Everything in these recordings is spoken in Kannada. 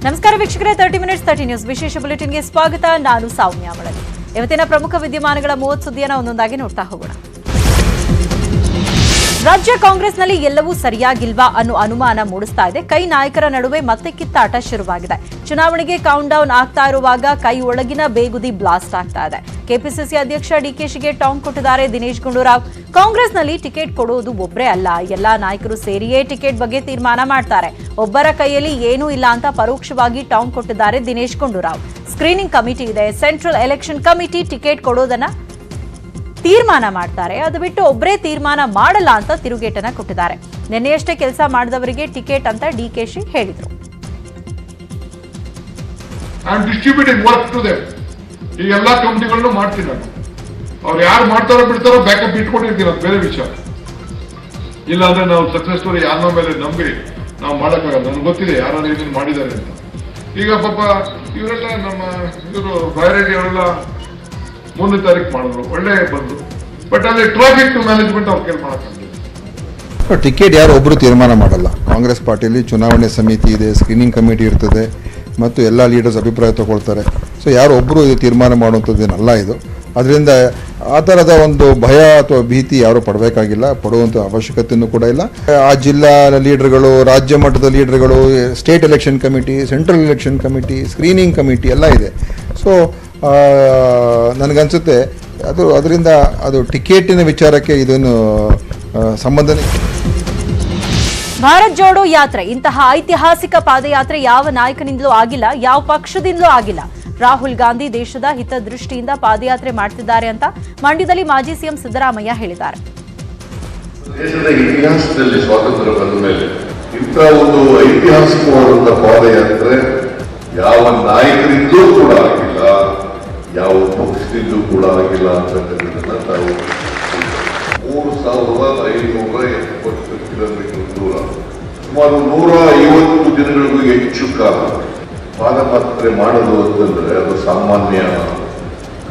ನಮಸ್ಕಾರ ವೀಕ್ಷಕರೇ, 30 ಮಿನಿಟ್ಸ್ 30 ನ್ಯೂಸ್ ವಿಶೇಷ ಬುಲೆಟಿನ್ಗೆ ಸ್ವಾಗತ. ನಾನು ಸೌಮ್ಯ ಮಳಲಿ. ಇವತ್ತಿನ ಪ್ರಮುಖ ವಿದ್ಯಮಾನಗಳ 30 ಸುದ್ದಿಯನ್ನು ಒಂದೊಂದಾಗಿ ನೋಡ್ತಾ ಹೋಗೋಣ. ರಾಜ್ಯ ಕಾಂಗ್ರೆಸ್ನಲ್ಲಿ ಎಲ್ಲವೂ ಸರಿಯಾಗಿಲ್ವಾ ಅನ್ನೋ ಅನುಮಾನ ಮೂಡಿಸ್ತಾ ಇದೆ. ಕೈ ನಾಯಕರ ನಡುವೆ ಮತ್ತೆ ಕಿತ್ತಾಟ ಶುರುವಾಗಿದೆ. ಚುನಾವಣೆಗೆ ಕೌಂಟ್ ಡೌನ್ ಆಗ್ತಾ ಇರುವಾಗ ಕೈ ಒಳಗಿನ ಬೇಗುದಿ ಬ್ಲಾಸ್ಟ್ ಆಗ್ತಾ ಇದೆ. ಕೆಪಿಸಿಸಿ ಅಧ್ಯಕ್ಷ ಡಿಕೆಶಿಗೆ ಟಾಂಗ್ ಕೊಟ್ಟಿದ್ದಾರೆ ದಿನೇಶ್ ಗುಂಡೂರಾವ್. ಕಾಂಗ್ರೆಸ್ನಲ್ಲಿ ಟಿಕೆಟ್ ಕೊಡೋದು ಒಬ್ಬರೇ ಅಲ್ಲ, ಎಲ್ಲಾ ನಾಯಕರು ಸೇರಿಯೇ ಟಿಕೆಟ್ ಬಗ್ಗೆ ತೀರ್ಮಾನ ಮಾಡ್ತಾರೆ. ಒಬ್ಬರ ಕೈಯಲ್ಲಿ ಏನೂ ಇಲ್ಲ ಅಂತ ಪರೋಕ್ಷವಾಗಿ ಟಾಂಗ್ ಕೊಟ್ಟಿದ್ದಾರೆ ದಿನೇಶ್ ಗುಂಡೂರಾವ್. ಸ್ಕ್ರೀನಿಂಗ್ ಕಮಿಟಿ ಇದೆ, ಸೆಂಟ್ರಲ್ ಎಲೆಕ್ಷನ್ ಕಮಿಟಿ ಟಿಕೆಟ್ ಕೊಡೋದನ್ನ ತೀರ್ಮಾನ ಮಾಡ್ತಾರೆ, ಅದು ಬಿಟ್ಟು ಒಬ್ಬರೇ ತೀರ್ಮಾನ ಮಾಡಲ್ಲ ಅಂತ ತಿರುಗೇಟನ ಕೊಟ್ಟಿದ್ದಾರೆ. ನಿನ್ನೆಯಷ್ಟೇ ಕೆಲಸ ಮಾಡಿದವರಿಗೆ ಟಿಕೆಟ್ ಅಂತ ಡಿಕೆಶಿ ಹೇಳಿದ್ರು. ಈ ಎಲ್ಲಾ ಕಮಿಟಿಗಳನ್ನು ಮಾಡ್ತೀನಿ ನಾನು. ಅವ್ರು ಯಾರು ಮಾಡ್ತಾರೋ ಬಿಡ್ತಾರೋ ಬ್ಯಾಕಪ್ ಇಟ್ಕೊಂಡಿರ್ತೀನಿ, ಅದು ಬೇರೆ ವಿಷಯ. ಇಲ್ಲ ಅಂದ್ರೆ ನಾವು ಸಕ್ಸಸ್ ಸ್ಟೋರಿ ಯಾರ ಮೇಲೆ ನಂಬಿ ನಾವು ಮಾಡಕ್ಕಾಗಲ್ಲ. ನನಗೆ ಗೊತ್ತಿದೆ ಯಾರು ಏನೇನು ಮಾಡಿದ್ದಾರೆ ಅಂತ. ಈಗ ಪಾಪ ಇವರೆಲ್ಲ ನಮ್ಮ ಇವರು ಬೈರೆಡ್ಡಿ ಅವರೆಲ್ಲ 3ನೇ ತಾರೀಕು ಮಾಡಿದ್ರು, ಒಳ್ಳೆ ಬಂದ್ರು. ಬಟ್ ಅದೇ ಟ್ರಾಫಿಕ್ ಮ್ಯಾನೇಜ್ಮೆಂಟ್ ಅವ್ರು ಕೇರ್ ಮಾಡಕ್ಕಾಗಲ್ಲ. ಟಿಕೆಟ್ ಯಾರು ಒಬ್ಬರು ತೀರ್ಮಾನ ಮಾಡಲ್ಲ. ಕಾಂಗ್ರೆಸ್ ಪಾರ್ಟಿಯಲ್ಲಿ ಚುನಾವಣೆ ಸಮಿತಿ ಇದೆ, ಸ್ಕ್ರೀನಿಂಗ್ ಕಮಿಟಿ ಇರ್ತದೆ ಮತ್ತು ಎಲ್ಲ ಲೀಡರ್ಸ್ ಅಭಿಪ್ರಾಯ ತಗೊಳ್ತಾರೆ. ಸೊ ಯಾರು ಒಬ್ಬರು ಇದು ತೀರ್ಮಾನ ಮಾಡುವಂಥದ್ದೇನಲ್ಲ ಇದು. ಅದರಿಂದ ಆ ಥರದ ಒಂದು ಭಯ ಅಥವಾ ಭೀತಿ ಯಾರು ಪಡಬೇಕಾಗಿಲ್ಲ, ಪಡುವಂಥ ಅವಶ್ಯಕತೆಯೂ ಕೂಡ ಇಲ್ಲ. ಆ ಜಿಲ್ಲಾ ಲೀಡರ್ಗಳು, ರಾಜ್ಯ ಮಟ್ಟದ ಲೀಡರ್ಗಳು, state election committee, central election committee, screening committee ಎಲ್ಲ ಇದೆ. ಸೊ ನನಗನ್ಸುತ್ತೆ ಅದರಿಂದ ಅದು ಟಿಕೆಟಿನ ವಿಚಾರಕ್ಕೆ ಇದನ್ನು ಸಂಬಂಧನೇ. ಭಾರತ್ ಜೋಡೋ ಯಾತ್ರೆ, ಇಂತಹ ಐತಿಹಾಸಿಕ ಪಾದಯಾತ್ರೆ ಯಾವ ನಾಯಕನಿಂದಲೂ ಆಗಿಲ್ಲ, ಯಾವ ಪಕ್ಷದಿಂದಲೂ ಆಗಿಲ್ಲ. ರಾಹುಲ್ ಗಾಂಧಿ ದೇಶದ ಹಿತದೃಷ್ಟಿಯಿಂದ ಪಾದಯಾತ್ರೆ ಮಾಡ್ತಿದ್ದಾರೆ ಅಂತ ಮಂಡ್ಯದಲ್ಲಿ ಮಾಜಿ ಸಿಎಂ ಸಿದ್ದರಾಮಯ್ಯ ಹೇಳಿದ್ದಾರೆ. ದೇಶದ ಇತಿಹಾಸದಲ್ಲಿ ಸ್ವಾತಂತ್ರ್ಯ ಬಂದ ಮೇಲೆ ಇಂಥ ಒಂದು ಐತಿಹಾಸಿಕವಾದಂತಹ ಪಾದಯಾತ್ರೆ ಯಾವ ನಾಯಕರಿಂದಲೂ ಕೂಡ ಆಗಿಲ್ಲ, ಯಾವ ಪಕ್ಷದಿಂದಲೂ ಕೂಡ ಆಗಿಲ್ಲ ಅಂತಕ್ಕಂಥದ್ದನ್ನ ತಾವು 3570 ಕಿಲೋಮೀಟರ್ ದೂರ, ಸುಮಾರು 150 ದಿನಗಳಿಗೂ ಹೆಚ್ಚು ಕಾಲ ಪಾದಯಾತ್ರೆ ಮಾಡೋದು ಅಂತಂದ್ರೆ ಅದು ಸಾಮಾನ್ಯ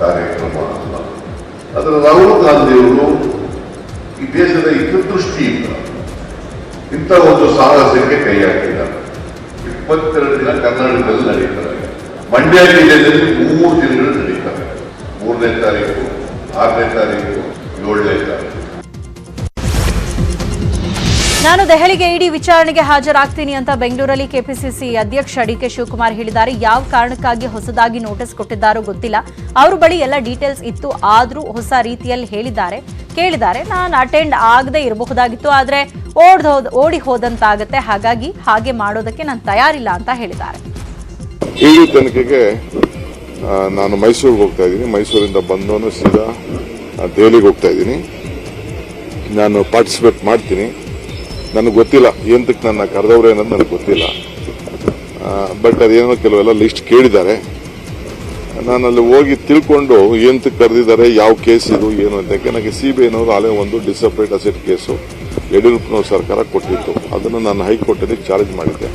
ಕಾರ್ಯಕ್ರಮ ಅಲ್ಲ. ಅದರ ರಾಹುಲ್ ಗಾಂಧಿಯವರು ಈ ದೇಶದ ಹಿತದೃಷ್ಟಿಯಿಂದ ಇಂಥ ಒಂದು ಸಾಹಸಕ್ಕೆ ಕೈ ಹಾಕಿದ್ದಾರೆ. 22 ದಿನ ಕರ್ನಾಟಕದಲ್ಲಿ ನಡೀತಾರೆ. ಮಂಡ್ಯ ಜಿಲ್ಲೆಯಲ್ಲಿ 3 ದಿನಗಳು ನಡೀತಾರೆ. 3ನೇ ತಾರೀಕು, 6ನೇ ತಾರೀಕು, 7ನೇ ತಾರೀಕು. ನಾನು ದೆಹಲಿಗೆ ಇಡಿ ವಿಚಾರಣೆಗೆ ಹಾಜರಾಗ್ತೀನಿ ಅಂತ ಬೆಂಗಳೂರಲ್ಲಿ ಕೆಪಿಸಿಸಿ ಅಧ್ಯಕ್ಷ ಡಿಕೆ ಶಿವಕುಮಾರ್ ಹೇಳಿದ್ದಾರೆ. ಯಾವ ಕಾರಣಕ್ಕಾಗಿ ಹೊಸದಾಗಿ ನೋಟಿಸ್ ಕೊಟ್ಟಿದ್ದಾರೋ ಗೊತ್ತಿಲ್ಲ. ಅವ್ರ ಬಳಿ ಎಲ್ಲ ಡೀಟೇಲ್ಸ್ ಇತ್ತು, ಆದ್ರೂ ಹೊಸ ರೀತಿಯಲ್ಲಿ ಕೇಳಿದ್ದಾರೆ. ನಾನು ಅಟೆಂಡ್ ಆಗದೆ ಇರಬಹುದಾಗಿತ್ತು, ಆದ್ರೆ ಓಡಿ ಹೋದಂತಾಗತ್ತೆ, ಹಾಗಾಗಿ ಹಾಗೆ ಮಾಡೋದಕ್ಕೆ ನಾನು ತಯಾರಿಲ್ಲ ಅಂತ ಹೇಳಿದ್ದಾರೆ. ಇಡಿ ತನಿಖೆಗೆ ನಾನು ಮೈಸೂರಿಗೆ ಹೋಗ್ತಾ ಇದ್ದೀನಿ. ಮೈಸೂರಿಂದ ಬಂದವನು ಸೀದಾ ದೆಹಲಿಗೆ ಹೋಗ್ತಾ ಇದ್ದೀನಿ. ನಾನು ಪಾರ್ಟಿಸಿಪೇಟ್ ಮಾಡ್ತೀನಿ. ನನಗೆ ಗೊತ್ತಿಲ್ಲ ಎಂತಕ್ಕೆ ನನ್ನ ಕರೆದವ್ರೆ ಅನ್ನೋದು ನನಗೆ ಗೊತ್ತಿಲ್ಲ. ಬಟ್ ಅದೇನೋ ಕೆಲವೆಲ್ಲ ಲಿಸ್ಟ್ ಕೇಳಿದ್ದಾರೆ. ನಾನು ಅಲ್ಲಿ ಹೋಗಿ ತಿಳ್ಕೊಂಡು ಎಂತಕ್ಕೆ ಕರೆದಿದ್ದಾರೆ, ಯಾವ ಕೇಸ್ ಇದು ಏನು ಅಂತ. ನನಗೆ ಸಿಬಿಐನವರು ಅಲ್ಲೇ ಒಂದು ಡಿಸಪ್ರೇಟ್ ಅಸೆಟ್ ಕೇಸು ಯಡಿಯೂರಪ್ಪನವ್ರ ಸರ್ಕಾರ ಕೊಟ್ಟಿತ್ತು. ಅದನ್ನು ನಾನು ಹೈಕೋರ್ಟಲ್ಲಿ ಚಾರ್ಜ್ ಮಾಡಿದ್ದೆ.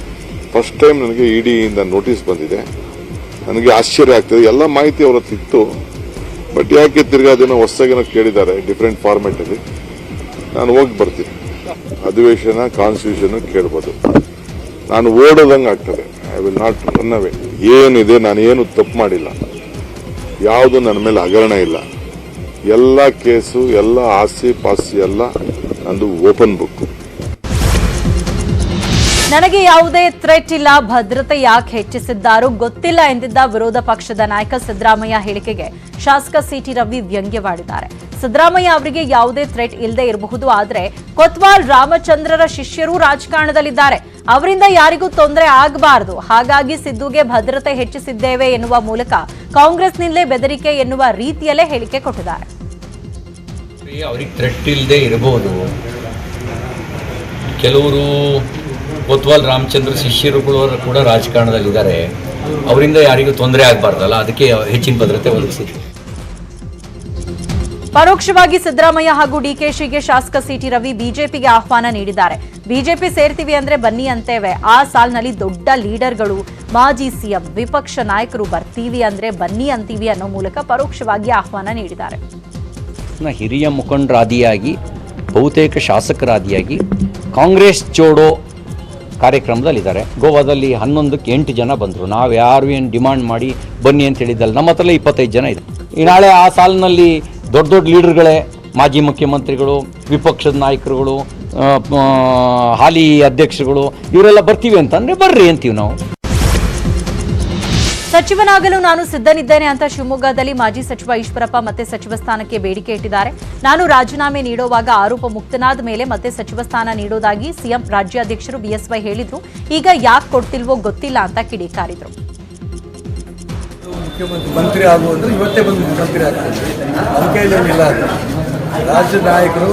ಫಸ್ಟ್ ಟೈಮ್ ನನಗೆ ಇಡಿಯಿಂದ ನೋಟಿಸ್ ಬಂದಿದೆ. ನನಗೆ ಆಶ್ಚರ್ಯ ಆಗ್ತದೆ. ಎಲ್ಲ ಮಾಹಿತಿ ಅವ್ರ ಹತ್ರ ಇತ್ತು, ಬಟ್ ಯಾಕೆ ತಿರ್ಗಾ ಅದನ್ನು ಹೊಸದಾಗೇನೋ ಕೇಳಿದ್ದಾರೆ ಡಿಫ್ರೆಂಟ್ ಫಾರ್ಮೆಟಲ್ಲಿ. ನಾನು ಹೋಗಿ ಬರ್ತೀನಿ. ಅಧಿವೇಶನ ಕಾನ್ಸ್ಟಿಟ್ಯೂಷನ್ ಕೇಳ್ಬೋದು. ನಾನು ಓಡೋದಂಗೆ ಆಗ್ತದೆ. I will not run away. ಏನಿದೆ, ನಾನು ಏನು ತಪ್ಪು ಮಾಡಿಲ್ಲ, ಯಾವುದು ನನ್ನ ಮೇಲೆ ಹಗರಣ ಇಲ್ಲ. ಎಲ್ಲ ಕೇಸು, ಎಲ್ಲ ಆಸ್ತಿ ಪಾಸ್ತಿ ಎಲ್ಲ ನಂದು ಓಪನ್ ಬುಕ್. ನನಗೆ ಯಾವುದೇ ಥ್ರೆಟ್ ಇಲ್ಲ, ಭದ್ರತೆ ಯಾಕೆ ಹೆಚ್ಚಿಸಿದ್ದಾರೋ ಗೊತ್ತಿಲ್ಲ ಎಂದಿದ್ದ ವಿರೋಧ ಪಕ್ಷದ ನಾಯಕ ಸಿದ್ದರಾಮಯ್ಯ ಹೇಳಿಕೆಗೆ ಶಾಸಕ ಸಿಟಿ ರವಿ ವ್ಯಂಗ್ಯವಾಡಿದ್ದಾರೆ. ಸಿದ್ದರಾಮಯ್ಯ ಅವರಿಗೆ ಯಾವುದೇ ಥ್ರೆಟ್ ಇಲ್ಲದೆ ಇರಬಹುದು, ಆದರೆ ಕೊತ್ವಾಲ್ ರಾಮಚಂದ್ರರ ಶಿಷ್ಯರು ರಾಜಕಾರಣದಲ್ಲಿದ್ದಾರೆ, ಅವರಿಂದ ಯಾರಿಗೂ ತೊಂದರೆ ಆಗಬಾರದು, ಹಾಗಾಗಿ ಸಿದ್ದುಗೆ ಭದ್ರತೆ ಹೆಚ್ಚಿಸಿದ್ದೇವೆ ಎನ್ನುವ ಮೂಲಕ ಕಾಂಗ್ರೆಸ್ನಿಂದಲೇ ಬೆದರಿಕೆ ಎನ್ನುವ ರೀತಿಯಲ್ಲೇ ಹೇಳಿಕೆ ಕೊಟ್ಟಿದ್ದಾರೆ. ಅವರಿಗೆ ಥ್ರೆಟ್ ಇಲ್ಲದೆ ಇರಬಹುದು. ಕೆಲವರು ಕೊತ್ವಾಲ್ ರಾಮಚಂದ್ರ ಶಿಷ್ಯರುಗಳು ಕೂಡ ರಾಜಕಾರಣದಲ್ಲಿದ್ದಾರೆ, ಅವರಿಂದ ಯಾರಿಗೂ ತೊಂದರೆ ಆಗಬಾರ್ದಲ್ಲ, ಅದಕ್ಕೆ ಹೆಚ್ಚಿನ ಭದ್ರತೆ ಒದಗಿಸಿದೆ. ಪರೋಕ್ಷವಾಗಿ ಸಿದ್ದರಾಮಯ್ಯ ಹಾಗೂ ಡಿಕೆಶಿಗೆ ಶಾಸಕ ಸಿಟಿ ರವಿ ಬಿಜೆಪಿಗೆ ಆಹ್ವಾನ ನೀಡಿದ್ದಾರೆ. ಬಿಜೆಪಿ ಸೇರ್ತೀವಿ ಅಂದ್ರೆ ಬನ್ನಿ ಅಂತೇವೆ, ಆ ಸಾಲಿನಲ್ಲಿ ದೊಡ್ಡ ಲೀಡರ್ಗಳು, ಮಾಜಿ ಸಿಎಂ, ವಿಪಕ್ಷ ನಾಯಕರು ಬರ್ತೀವಿ ಅಂದ್ರೆ ಬನ್ನಿ ಅಂತೀವಿ ಅನ್ನೋ ಮೂಲಕ ಪರೋಕ್ಷವಾಗಿ ಆಹ್ವಾನ ನೀಡಿದ್ದಾರೆ. ಹಿರಿಯ ಮುಖಂಡರಾದಿಯಾಗಿ ಬಹುತೇಕ ಶಾಸಕರಾದಿಯಾಗಿ ಕಾಂಗ್ರೆಸ್ ಜೋಡೋ ಕಾರ್ಯಕ್ರಮದಲ್ಲಿದ್ದಾರೆ. ಗೋವಾದಲ್ಲಿ 11ಕ್ಕೆ 8 ಜನ ಬಂದರು. ನಾವು ಯಾರು ಏನು ಡಿಮಾಂಡ್ ಮಾಡಿ ಬನ್ನಿ ಅಂತ ಹೇಳಿದ್ದಲ್ಲ. ನಮ್ಮ ಹತ್ರ 25 ಜನ ಇದೆ. ಈ ನಾಳೆ ಆ ಸಾಲಿನಲ್ಲಿ ದೊಡ್ಡ ದೊಡ್ಡ ಲೀಡರ್ಗಳೇ, ಮಾಜಿ ಮುಖ್ಯಮಂತ್ರಿಗಳು, ವಿಪಕ್ಷದ ನಾಯಕರುಗಳು, ಹಾಲಿ ಅಧ್ಯಕ್ಷರುಗಳು ಇವರೆಲ್ಲ ಬರ್ತೀವಿ ಅಂತಂದರೆ ಬರ್ರಿ ಅಂತೀವಿ ನಾವು. ಸಚಿವನಾಗಲು ನಾನು ಸಿದ್ಧನಿದ್ದೇನೆ ಅಂತ ಶಿವಮೊಗ್ಗದಲ್ಲಿ ಮಾಜಿ ಸಚಿವ ಈಶ್ವರಪ್ಪ ಮತ್ತೆ ಸಚಿವ ಸ್ಥಾನಕ್ಕೆ ಬೇಡಿಕೆ ಇಟ್ಟಿದ್ದಾರೆ. ನಾನು ರಾಜೀನಾಮೆ ನೀಡುವಾಗ ಆರೋಪ ಮುಕ್ತನಾದ ಮೇಲೆ ಮತ್ತೆ ಸಚಿವ ಸ್ಥಾನ ನೀಡೋದಾಗಿ ಸಿಎಂ ರಾಜ್ಯಾಧ್ಯಕ್ಷರು ಬಿಎಸ್ವೈ ಹೇಳಿದ್ರು. ಈಗ ಯಾಕೆ ಕೊಡ್ತಿಲ್ವೋ ಗೊತ್ತಿಲ್ಲ ಅಂತ ಕಿಡಿಕಾರಿದ್ರು. ಮುಖ್ಯಮಂತ್ರಿ ಮಂತ್ರಿ ಆಗುವಂದ್ರೆ ಇವತ್ತೇ ಬಂದು ಮುಖ್ಯಮಂತ್ರಿ ಆಗ್ತಾರೆ. ನಮ್ಮ ಕೈಲಿಲ್ಲ. ರಾಜ್ಯ ನಾಯಕರು,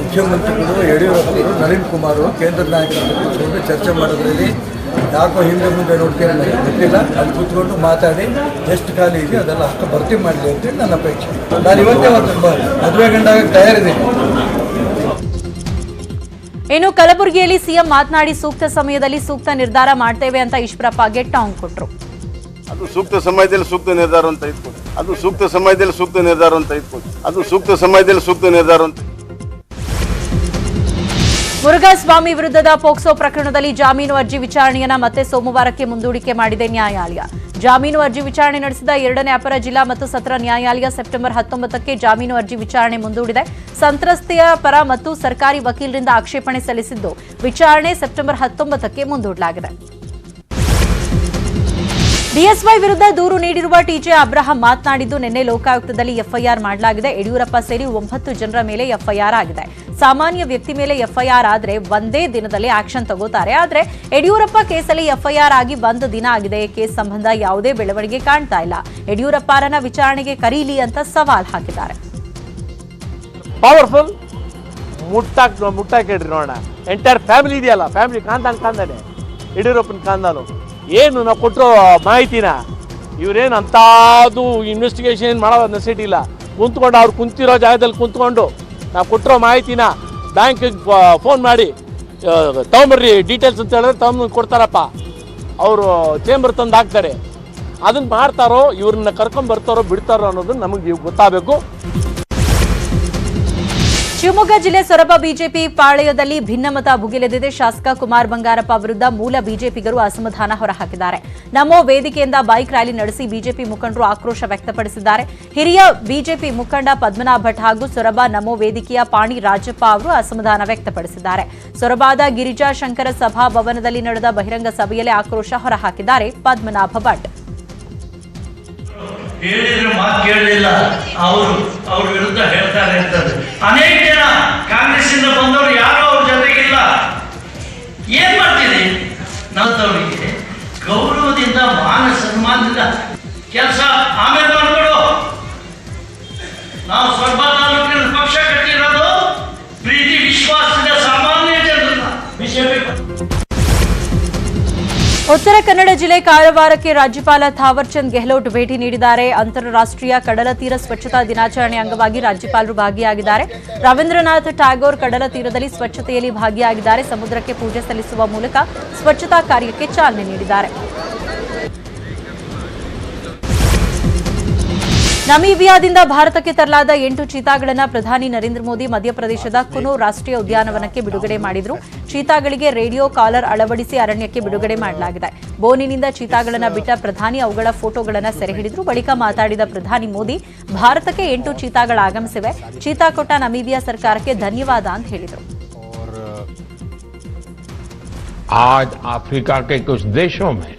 ಮುಖ್ಯಮಂತ್ರಿಗಳು, ಯಡಿಯೂರಪ್ಪರು, ನಳಿನ್ ಕುಮಾರ್ ಕೇಂದ್ರ ನಾಯಕರು ಕೂತ್ಕೊಂಡು ಚರ್ಚೆ ಮಾಡೋದ್ರಲ್ಲಿ ಯಾಕೋ ಹಿಂದೆ ಮುಂದೆ ನೋಡ್ತೀರ ಗೊತ್ತಿಲ್ಲ. ಅಲ್ಲಿ ಕೂತ್ಕೊಂಡು ಮಾತಾಡಿ ಎಷ್ಟು ಖಾಲಿ ಇದೆ ಅದೆಲ್ಲ ಅಷ್ಟು ಭರ್ತಿ ಮಾಡಲಿ ಅಂತೇಳಿ ನನ್ನ ಅಪೇಕ್ಷೆ. ನಾನು ಇವತ್ತೇ ಮದುವೆ ಗಂಡಾಗ ತಯಾರಿದ್ದೀನಿ. ಇನ್ನು ಕಲಬುರಗಿಯಲ್ಲಿ ಸಿಎಂ ಮಾತನಾಡಿ ಸೂಕ್ತ ಸಮಯದಲ್ಲಿ ಸೂಕ್ತ ನಿರ್ಧಾರ ಮಾಡ್ತೇವೆ ಅಂತ ಈಶ್ವರಪ್ಪಗೆ ಟಾಂಗ್ ಕೊಟ್ರು. ಅದು ಸೂಕ್ತ ಸಮಯದಲ್ಲಿ ಸೂಕ್ತ ನಿರ್ಧಾರ ಅಂತ ಇಟ್ಕೊಂಡು, ಅದು ಸೂಕ್ತ ಸಮಯದಲ್ಲಿ ಸೂಕ್ತ ನಿರ್ಧಾರ ಅಂತ ಇಟ್ಕೊಂಡು, ಅದು ಸೂಕ್ತ ಸಮಯದಲ್ಲಿ ಸೂಕ್ತ ನಿರ್ಧಾರ ಅಂತ. ಮುರುಘಾಸ್ವಾಮಿ ವಿರುದ್ಧದ ಪೋಕ್ಸೋ ಪ್ರಕರಣದಲ್ಲಿ ಜಾಮೀನು ಅರ್ಜಿ ವಿಚಾರಣೆಯನ್ನ ಮತ್ತೆ ಸೋಮವಾರಕ್ಕೆ ಮುಂದೂಡಿಕೆ ಮಾಡಿದೆ ನ್ಯಾಯಾಲಯ. ಜಾಮೀನು ಅರ್ಜಿ ವಿಚಾರಣೆ ನಡೆಸಿದ 2ನೇ ಅಪರ ಜಿಲ್ಲಾ ಮತ್ತು ಸತ್ರ ನ್ಯಾಯಾಲಯ ಸೆಪ್ಟೆಂಬರ್ 19ಕ್ಕೆ ಜಾಮೀನು ಅರ್ಜಿ ವಿಚಾರಣೆ ಮುಂದೂಡಿದೆ. ಸಂತ್ರಸ್ತೆಯ ಪರ ಮತ್ತು ಸರ್ಕಾರಿ ವಕೀಲರಿಂದ ಆಕ್ಷೇಪಣೆ ಸಲ್ಲಿಸಿದ್ದು ವಿಚಾರಣೆ ಸೆಪ್ಟೆಂಬರ್ 19ಕ್ಕೆ ಮುಂದೂಡಲಾಗಿದೆ. ಬಿಎಸ್ವೈ ವಿರುದ್ಧ ದೂರು ನೀಡಿರುವ ಟಿಜೆ ಅಬ್ರಹಾಂ ಮಾತನಾಡಿದ್ದು, ನಿನ್ನೆ ಲೋಕಾಯುಕ್ತದಲ್ಲಿ ಎಫ್ಐಆರ್ ಮಾಡಲಾಗಿದೆ. ಯಡಿಯೂರಪ್ಪ ಸೇರಿ 9 ಜನರ ಮೇಲೆ ಎಫ್ಐಆರ್ ಆಗಿದೆ. ಸಾಮಾನ್ಯ ವ್ಯಕ್ತಿ ಮೇಲೆ ಎಫ್ಐಆರ್ ಆದ್ರೆ ಒಂದೇ ದಿನದಲ್ಲಿ ಆಕ್ಷನ್ ತಗೋತಾರೆ. ಆದ್ರೆ ಯಡಿಯೂರಪ್ಪ ಕೇಸಲ್ಲಿ ಎಫ್ಐಆರ್ ಆಗಿ 1 ದಿನ ಆಗಿದೆ. ಕೇಸ್ ಸಂಬಂಧ ಯಾವುದೇ ಬೆಳವಣಿಗೆ ಕಾಣ್ತಾ ಇಲ್ಲ. ಯಡಿಯೂರಪ್ಪರನ್ನ ವಿಚಾರಣೆಗೆ ಕರೀಲಿ ಅಂತ ಸವಾಲ್ ಹಾಕಿದ್ದಾರೆ. ಪವರ್ಫುಲ್ ಮುಟ್ಟಾಕಿಡ್ರಿ ನೋಡೋಣ. ಎಂಟೈರ್ ಫ್ಯಾಮಿಲಿ ಇದೆಯಲ್ಲ, ಫ್ಯಾಮಿಲಿ ಕಾಂದಾನೆ ಯಡಿಯೂರಪ್ಪನ ಕಾಂದಾನು ಏನು ನಾವು ಕೊಟ್ಟರೋ ಮಾಹಿತಿನ ಇವರೇನು ಅಂಥದ್ದು ಇನ್ವೆಸ್ಟಿಗೇಷನ್ ಮಾಡೋ ನೆಸಿಟಿ ಇಲ್ಲ. ಕುಂತ್ಕೊಂಡು ಅವ್ರು ಕುಂತಿರೋ ಜಾಗದಲ್ಲಿ ಕುಂತ್ಕೊಂಡು ನಾವು ಕೊಟ್ಟಿರೋ ಮಾಹಿತಿನ ಬ್ಯಾಂಕಿಗೆ ಫೋನ್ ಮಾಡಿ ತೊಗೊಂಬರ್ರಿ ಡೀಟೇಲ್ಸ್ ಅಂತ ಹೇಳಿದ್ರೆ ತಗೊಂಡು ಕೊಡ್ತಾರಪ್ಪ. ಅವರು ಚೇಂಬರ್ ತಂದು ಹಾಕ್ತಾರೆ. ಅದನ್ನು ಮಾಡ್ತಾರೋ ಇವ್ರನ್ನ ಕರ್ಕೊಂಡು ಬರ್ತಾರೋ ಬಿಡ್ತಾರೋ ಅನ್ನೋದು ನಮಗೆ ಗೊತ್ತಾಗಬೇಕು. ಶಿವಮೊಗ್ಗ ಜಿಲ್ಲೆ ಸೊರಬ ಬಿಜೆಪಿ ಪಾಳೆಯದಲ್ಲಿ ಭಿನ್ನಮತ ಭುಗಿಲೆದಿದೆ. ಶಾಸಕ ಕುಮಾರ್ ಬಂಗಾರಪ್ಪ ವಿರುದ್ಧ ಮೂಲ ಬಿಜೆಪಿಗರು ಅಸಮಾಧಾನ ಹೊರಹಾಕಿದ್ದಾರೆ. ನಮೋ ವೇದಿಕೆಯಿಂದ ಬೈಕ್ ರ್ಯಾಲಿ ನಡೆಸಿ ಬಿಜೆಪಿ ಮುಖಂಡರು ಆಕ್ರೋಶ ವ್ಯಕ್ತಪಡಿಸಿದ್ದಾರೆ. ಹಿರಿಯ ಬಿಜೆಪಿ ಮುಖಂಡ ಪದ್ಮನಾಭ ಭಟ್ ಹಾಗೂ ಸೊರಬ ನಮೋ ವೇದಿಕೆಯ ಪಾಣಿ ರಾಜಪ್ಪ ಅವರು ಅಸಮಾಧಾನ ವ್ಯಕ್ತಪಡಿಸಿದ್ದಾರೆ. ಸೊರಬಾದ ಗಿರಿಜಾ ಶಂಕರ ಸಭಾ ಭವನದಲ್ಲಿ ನಡೆದ ಬಹಿರಂಗ ಸಭೆಯಲ್ಲಿ ಆಕ್ರೋಶ ಹೊರಹಾಕಿದ್ದಾರೆ ಪದ್ಮನಾಭ ಭಟ್. ಹೇಳಿದ್ರೆ ಮಾತು ಕೇಳಲಿಲ್ಲ, ಅವ್ರ ವಿರುದ್ಧ ಹೇಳ್ತಾರೆ ಅಂತಂದ್ರೆ ಅನೇಕ ಜನ ಕಾಂಗ್ರೆಸ್ಸಿಂದ ಬಂದವರು ಯಾರು ಅವ್ರ ಜೊತೆಗಿಲ್ಲ. ಏನ್ ಮಾಡ್ತೀರಿ? ನಮ್ಮವರಿಗೆ ಗೌರವದಿಂದ ಮಾನ ಸನ್ಮಾನದಿಂದ ಕೆಲಸ ಆಮೇಲೆ ಮಾಡ್ಕೊಡು. ನಾವು ಸೊರಬ ತಾಲೂಕಿನ ಪಕ್ಷ ಕಟ್ಟಿರೋದು ಪ್ರೀತಿ ವಿಶ್ವಾಸದ ಸಾಮಾನ್ಯ ಜನರನ್ನ ಬಿಜೆಪಿ. ಉತ್ತರ ಕನ್ನಡ ಜಿಲ್ಲೆ ಕಾರವಾರಕ್ಕೆ ರಾಜ್ಯಪಾಲ ಥಾವರ್ಚಂದ್ ಗೆಹ್ಲೋಟ್ ಭೇಟಿ ನೀಡಿದ್ದಾರೆ. ಅಂತಾರಾಷ್ಟ್ರೀಯ ಕಡಲ ತೀರ ಸ್ವಚ್ಛತಾ ದಿನಾಚರಣೆ ಅಂಗವಾಗಿ ರಾಜ್ಯಪಾಲರು ಭಾಗಿಯಾಗಿದ್ದಾರೆ. ರವೀಂದ್ರನಾಥ್ ಟ್ಯಾಗೋರ್ ಕಡಲ ತೀರದಲ್ಲಿ ಸ್ವಚ್ಛತೆಯಲ್ಲಿ ಭಾಗಿಯಾಗಿದ್ದಾರೆ. ಸಮುದ್ರಕ್ಕೆ ಪೂಜೆ ಸಲ್ಲಿಸುವ ಮೂಲಕ ಸ್ವಚ್ಛತಾ ಕಾರ್ಯಕ್ಕೆ ಚಾಲನೆ ನೀಡಿದ್ದಾರೆ. ನಮೀಬಿಯಾದಿಂದ ಭಾರತಕ್ಕೆ ತರಲಾದ 8 ಚೀತಾಗಳನ್ನು ಪ್ರಧಾನಿ ನರೇಂದ್ರ ಮೋದಿ ಮಧ್ಯಪ್ರದೇಶದ ಕುನೋ ರಾಷ್ಟ್ರೀಯ ಉದ್ಯಾನವನಕ್ಕೆ ಬಿಡುಗಡೆ ಮಾಡಿದರು. ಚೀತಾಗಳಿಗೆ ರೇಡಿಯೋ ಕಾಲರ್ ಅಳವಡಿಸಿ ಅರಣ್ಯಕ್ಕೆ ಬಿಡುಗಡೆ ಮಾಡಲಾಗಿದೆ. ಬೋನಿನಿಂದ ಚೀತಾಗಳನ್ನು ಬಿಟ್ಟ ಪ್ರಧಾನಿ ಅವುಗಳ ಫೋಟೋಗಳನ್ನು ಸೆರೆ ಹಿಡಿದರು. ಬಳಿಕ ಮಾತಾಡಿದ ಪ್ರಧಾನಿ ಮೋದಿ, ಭಾರತಕ್ಕೆ 8 ಚೀತಾಗಳು ಆಗಮಿಸಿವೆ. ಚೀತಾ ಕೊಟ್ಟ ನಮೀಬಿಯಾ ಸರ್ಕಾರಕ್ಕೆ ಧನ್ಯವಾದ ಅಂತ ಹೇಳಿದರು. आज अफ्रीका के कुछ देशों में